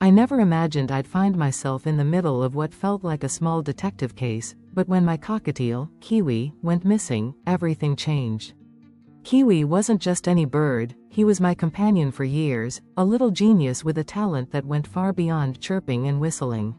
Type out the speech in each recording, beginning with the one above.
I never imagined I'd find myself in the middle of what felt like a small detective case, but when my cockatiel, Kiwi, went missing, everything changed. Kiwi wasn't just any bird, he was my companion for years, a little genius with a talent that went far beyond chirping and whistling.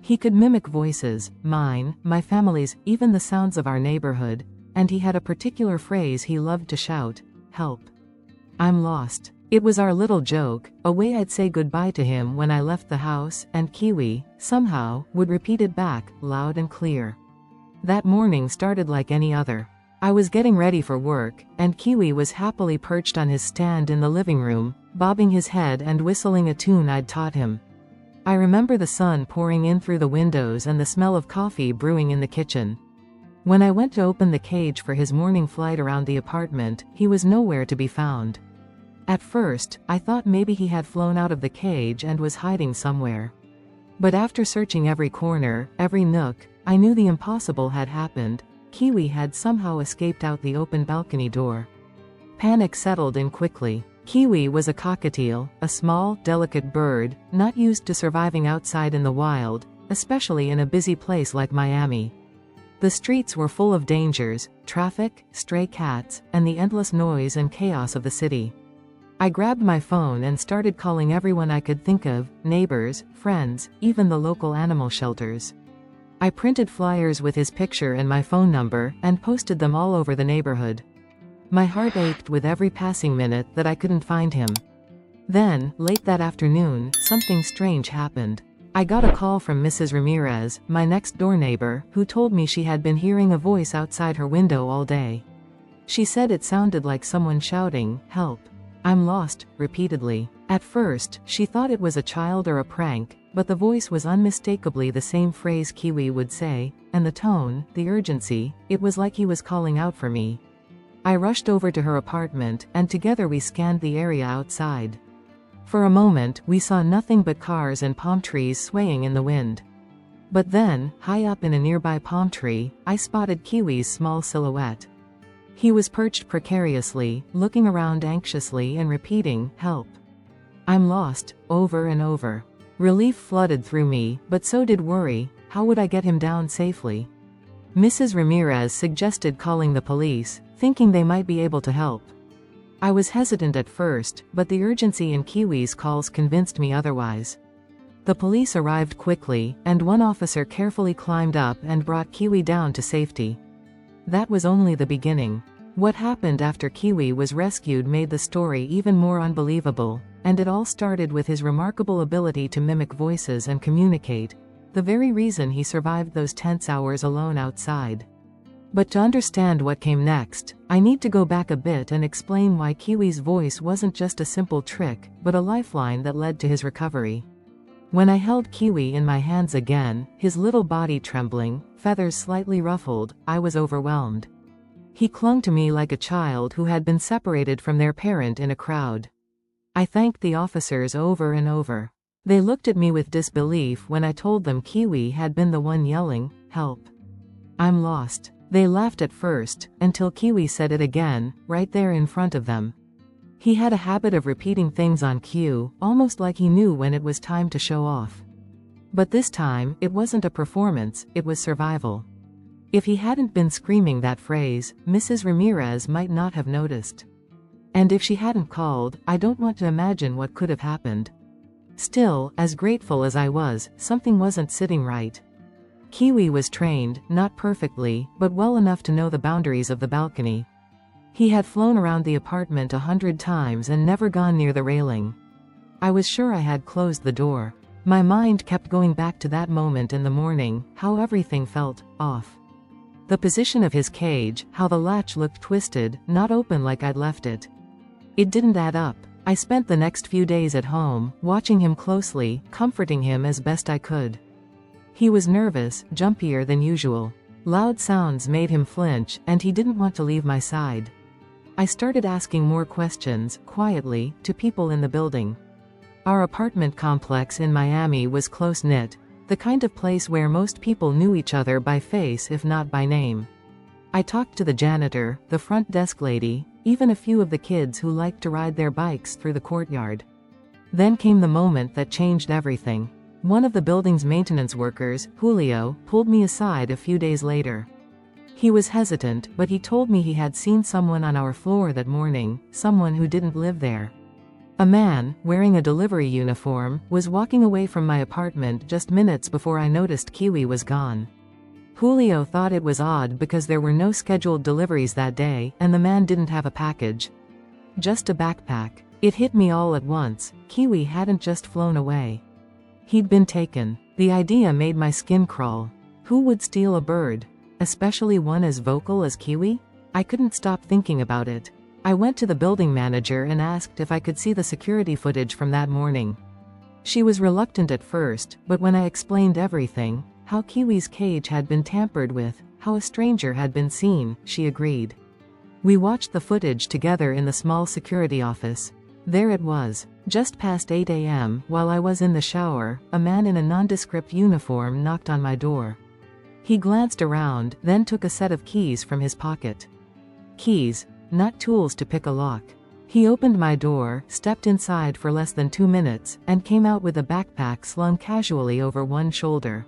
He could mimic voices, mine, my family's, even the sounds of our neighborhood, and he had a particular phrase he loved to shout: "Help! I'm lost." It was our little joke, a way I'd say goodbye to him when I left the house, and Kiwi, somehow, would repeat it back, loud and clear. That morning started like any other. I was getting ready for work, and Kiwi was happily perched on his stand in the living room, bobbing his head and whistling a tune I'd taught him. I remember the sun pouring in through the windows and the smell of coffee brewing in the kitchen. When I went to open the cage for his morning flight around the apartment, he was nowhere to be found. At first, I thought maybe he had flown out of the cage and was hiding somewhere. But after searching every corner, every nook, I knew the impossible had happened. Kiwi had somehow escaped out the open balcony door. Panic settled in quickly. Kiwi was a cockatiel, a small, delicate bird, not used to surviving outside in the wild, especially in a busy place like Miami. The streets were full of dangers, traffic, stray cats, and the endless noise and chaos of the city. I grabbed my phone and started calling everyone I could think of, neighbors, friends, even the local animal shelters. I printed flyers with his picture and my phone number, and posted them all over the neighborhood. My heart ached with every passing minute that I couldn't find him. Then, late that afternoon, something strange happened. I got a call from Mrs. Ramirez, my next-door neighbor, who told me she had been hearing a voice outside her window all day. She said it sounded like someone shouting, "Help! I'm lost," repeatedly. At first, she thought it was a child or a prank, but the voice was unmistakably the same phrase Kiwi would say, and the tone, the urgency, it was like he was calling out for me. I rushed over to her apartment, and together we scanned the area outside. For a moment, we saw nothing but cars and palm trees swaying in the wind. But then, high up in a nearby palm tree, I spotted Kiwi's small silhouette. He was perched precariously, looking around anxiously and repeating, "Help! I'm lost," over and over. Relief flooded through me, but so did worry. How would I get him down safely? Mrs. Ramirez suggested calling the police, thinking they might be able to help. I was hesitant at first, but the urgency in Kiwi's calls convinced me otherwise. The police arrived quickly, and one officer carefully climbed up and brought Kiwi down to safety. That was only the beginning. What happened after Kiwi was rescued made the story even more unbelievable, and it all started with his remarkable ability to mimic voices and communicate, the very reason he survived those tense hours alone outside. But to understand what came next, I need to go back a bit and explain why Kiwi's voice wasn't just a simple trick, but a lifeline that led to his recovery. When I held Kiwi in my hands again, his little body trembling, feathers slightly ruffled, I was overwhelmed. He clung to me like a child who had been separated from their parent in a crowd. I thanked the officers over and over. They looked at me with disbelief when I told them Kiwi had been the one yelling, "Help! I'm lost." They laughed at first, until Kiwi said it again, right there in front of them. He had a habit of repeating things on cue, almost like he knew when it was time to show off. But this time, it wasn't a performance, it was survival. If he hadn't been screaming that phrase, Mrs. Ramirez might not have noticed. And if she hadn't called, I don't want to imagine what could have happened. Still, as grateful as I was, something wasn't sitting right. Kiwi was trained, not perfectly, but well enough to know the boundaries of the balcony. He had flown around the apartment 100 times and never gone near the railing. I was sure I had closed the door. My mind kept going back to that moment in the morning, how everything felt off. The position of his cage, how the latch looked twisted, not open like I'd left it. It didn't add up. I spent the next few days at home, watching him closely, comforting him as best I could. He was nervous, jumpier than usual. Loud sounds made him flinch, and he didn't want to leave my side. I started asking more questions, quietly, to people in the building. Our apartment complex in Miami was close-knit, the kind of place where most people knew each other by face if not by name. I talked to the janitor, the front desk lady, even a few of the kids who liked to ride their bikes through the courtyard. Then came the moment that changed everything. One of the building's maintenance workers, Julio, pulled me aside a few days later. He was hesitant, but he told me he had seen someone on our floor that morning, someone who didn't live there. A man, wearing a delivery uniform, was walking away from my apartment just minutes before I noticed Kiwi was gone. Julio thought it was odd because there were no scheduled deliveries that day, and the man didn't have a package. Just a backpack. It hit me all at once. Kiwi hadn't just flown away. He'd been taken. The idea made my skin crawl. Who would steal a bird? Especially one as vocal as Kiwi? I couldn't stop thinking about it. I went to the building manager and asked if I could see the security footage from that morning. She was reluctant at first, but when I explained everything, how Kiwi's cage had been tampered with, how a stranger had been seen, she agreed. We watched the footage together in the small security office. There it was. Just past 8 a.m., while I was in the shower, a man in a nondescript uniform knocked on my door. He glanced around, then took a set of keys from his pocket. Keys, not tools to pick a lock. He opened my door, stepped inside for less than 2 minutes, and came out with a backpack slung casually over one shoulder.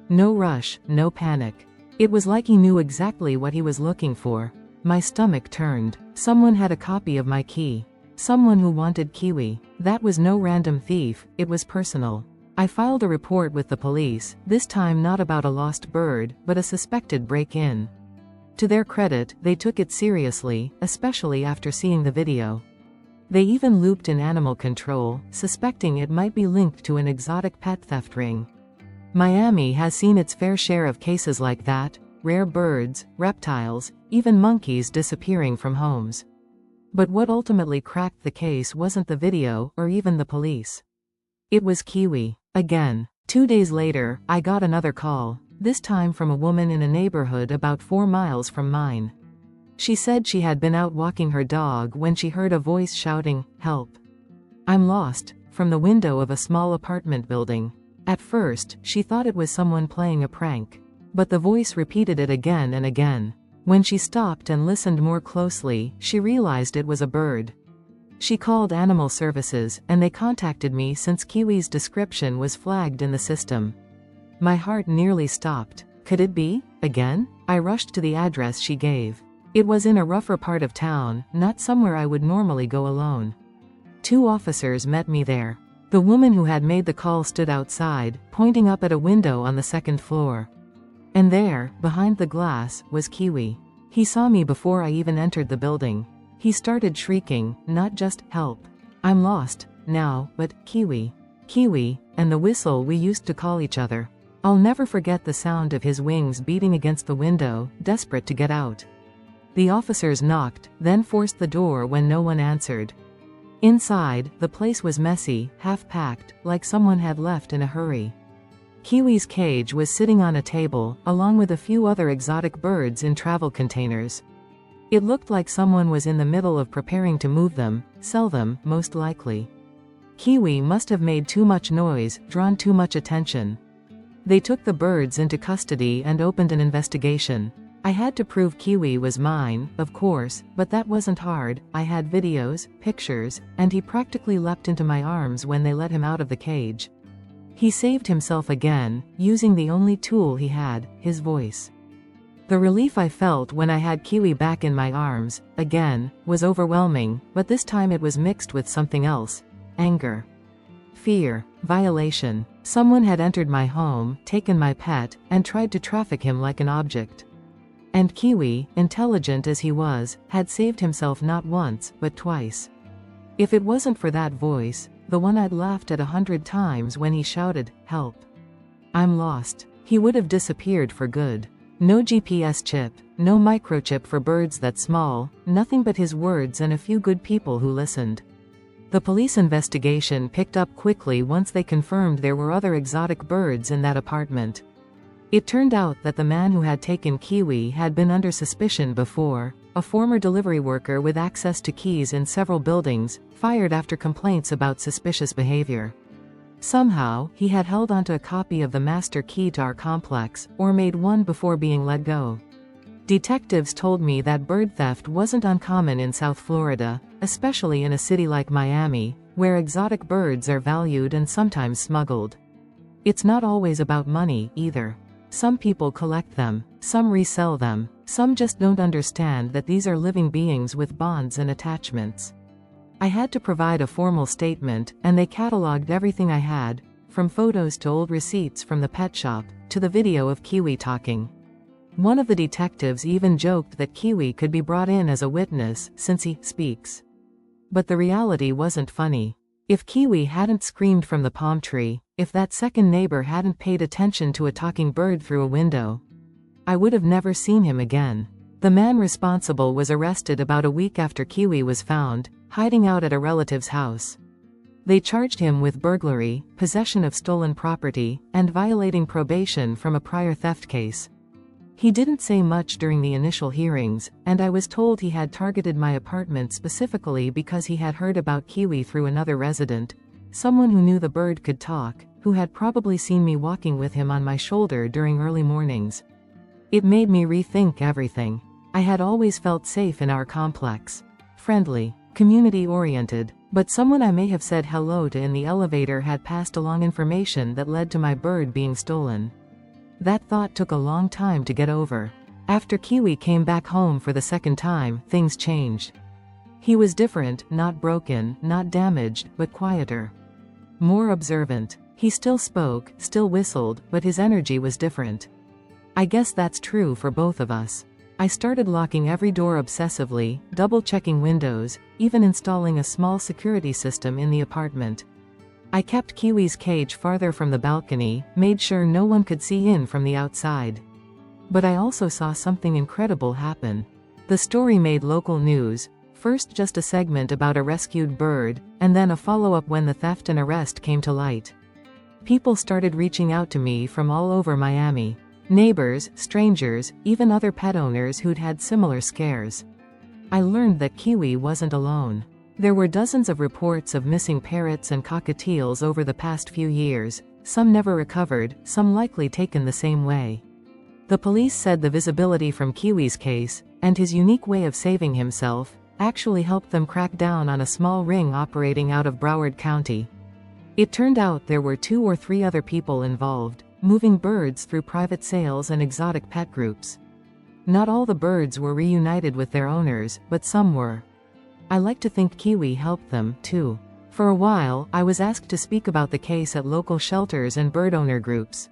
No rush, no panic. It was like he knew exactly what he was looking for. My stomach turned. Someone had a copy of my key. Someone who wanted Kiwi. That was no random thief, it was personal. I filed a report with the police, this time not about a lost bird, but a suspected break-in. To their credit, they took it seriously, especially after seeing the video. They even looped in animal control, suspecting it might be linked to an exotic pet theft ring. Miami has seen its fair share of cases like that, rare birds, reptiles, even monkeys disappearing from homes. But what ultimately cracked the case wasn't the video, or even the police. It was Kiwi. Again. 2 days later, I got another call, this time from a woman in a neighborhood about 4 miles from mine. She said she had been out walking her dog when she heard a voice shouting, "Help! I'm lost," from the window of a small apartment building. At first, she thought it was someone playing a prank. But the voice repeated it again and again. When she stopped and listened more closely, she realized it was a bird. She called animal services, and they contacted me since Kiwi's description was flagged in the system. My heart nearly stopped. Could it be? Again? I rushed to the address she gave. It was in a rougher part of town, not somewhere I would normally go alone. 2 officers met me there. The woman who had made the call stood outside, pointing up at a window on the 2nd floor. And there, behind the glass, was Kiwi. He saw me before I even entered the building. He started shrieking, not just, "Help! I'm lost, now, but, Kiwi. Kiwi," and the whistle we used to call each other. I'll never forget the sound of his wings beating against the window, desperate to get out. The officers knocked, then forced the door when no one answered. Inside, the place was messy, half-packed, like someone had left in a hurry. Kiwi's cage was sitting on a table, along with a few other exotic birds in travel containers. It looked like someone was in the middle of preparing to move them, sell them, most likely. Kiwi must have made too much noise, drawn too much attention. They took the birds into custody and opened an investigation. I had to prove Kiwi was mine, of course, but that wasn't hard. I had videos, pictures, and he practically leapt into my arms when they let him out of the cage. He saved himself again, using the only tool he had, his voice. The relief I felt when I had Kiwi back in my arms, again, was overwhelming, but this time it was mixed with something else. Anger. Fear. Violation. Someone had entered my home, taken my pet, and tried to traffic him like an object. And Kiwi, intelligent as he was, had saved himself not once, but twice. If it wasn't for that voice, the one I'd laughed at 100 times when he shouted, "Help! I'm lost," he would have disappeared for good. No GPS chip, no microchip for birds that small, nothing but his words and a few good people who listened. The police investigation picked up quickly once they confirmed there were other exotic birds in that apartment. It turned out that the man who had taken Kiwi had been under suspicion before, a former delivery worker with access to keys in several buildings, fired after complaints about suspicious behavior. Somehow, he had held onto a copy of the master key to our complex, or made one before being let go. Detectives told me that bird theft wasn't uncommon in South Florida, especially in a city like Miami, where exotic birds are valued and sometimes smuggled. It's not always about money, either. Some people collect them, some resell them, some just don't understand that these are living beings with bonds and attachments. I had to provide a formal statement, and they cataloged everything I had, from photos to old receipts from the pet shop, to the video of Kiwi talking. One of the detectives even joked that Kiwi could be brought in as a witness, since he speaks. But the reality wasn't funny. If Kiwi hadn't screamed from the palm tree, if that second neighbor hadn't paid attention to a talking bird through a window, I would have never seen him again. The man responsible was arrested about a week after Kiwi was found, hiding out at a relative's house. They charged him with burglary, possession of stolen property, and violating probation from a prior theft case. He didn't say much during the initial hearings, and I was told he had targeted my apartment specifically because he had heard about Kiwi through another resident, someone who knew the bird could talk, who had probably seen me walking with him on my shoulder during early mornings. It made me rethink everything. I had always felt safe in our complex. Friendly, community-oriented, but someone I may have said hello to in the elevator had passed along information that led to my bird being stolen. That thought took a long time to get over. After Kiwi came back home for the second time, things changed. He was different, not broken, not damaged, but quieter. More observant. He still spoke, still whistled, but his energy was different. I guess that's true for both of us. I started locking every door obsessively, double-checking windows, even installing a small security system in the apartment. I kept Kiwi's cage farther from the balcony, made sure no one could see in from the outside. But I also saw something incredible happen. The story made local news, first just a segment about a rescued bird, and then a follow-up when the theft and arrest came to light. People started reaching out to me from all over Miami. Neighbors, strangers, even other pet owners who'd had similar scares. I learned that Kiwi wasn't alone. There were dozens of reports of missing parrots and cockatiels over the past few years, some never recovered, some likely taken the same way. The police said the visibility from Kiwi's case, and his unique way of saving himself, actually helped them crack down on a small ring operating out of Broward County. It turned out there were 2 or 3 other people involved, moving birds through private sales and exotic pet groups. Not all the birds were reunited with their owners, but some were. I like to think Kiwi helped them, too. For a while, I was asked to speak about the case at local shelters and bird owner groups.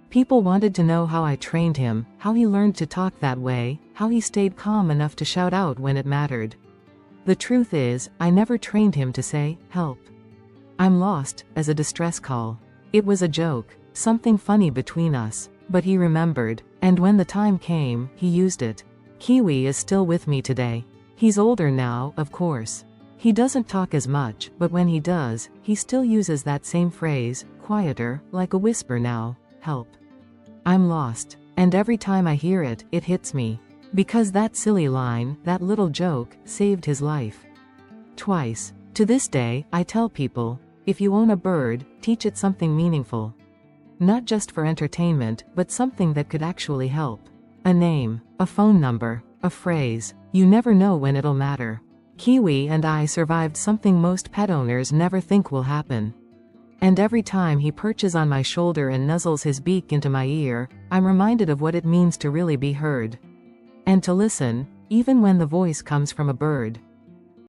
People wanted to know how I trained him, how he learned to talk that way, how he stayed calm enough to shout out when it mattered. The truth is, I never trained him to say, "Help. I'm lost," as a distress call. It was a joke, something funny between us, but he remembered, and when the time came, he used it. Kiwi is still with me today. He's older now, of course. He doesn't talk as much, but when he does, he still uses that same phrase, quieter, like a whisper now, "Help. I'm lost." And every time I hear it, it hits me. Because that silly line, that little joke, saved his life. Twice. To this day, I tell people, if you own a bird, teach it something meaningful. Not just for entertainment, but something that could actually help. A name, a phone number, a phrase. You never know when it'll matter. Kiwi and I survived something most pet owners never think will happen. And every time he perches on my shoulder and nuzzles his beak into my ear, I'm reminded of what it means to really be heard. And to listen, even when the voice comes from a bird.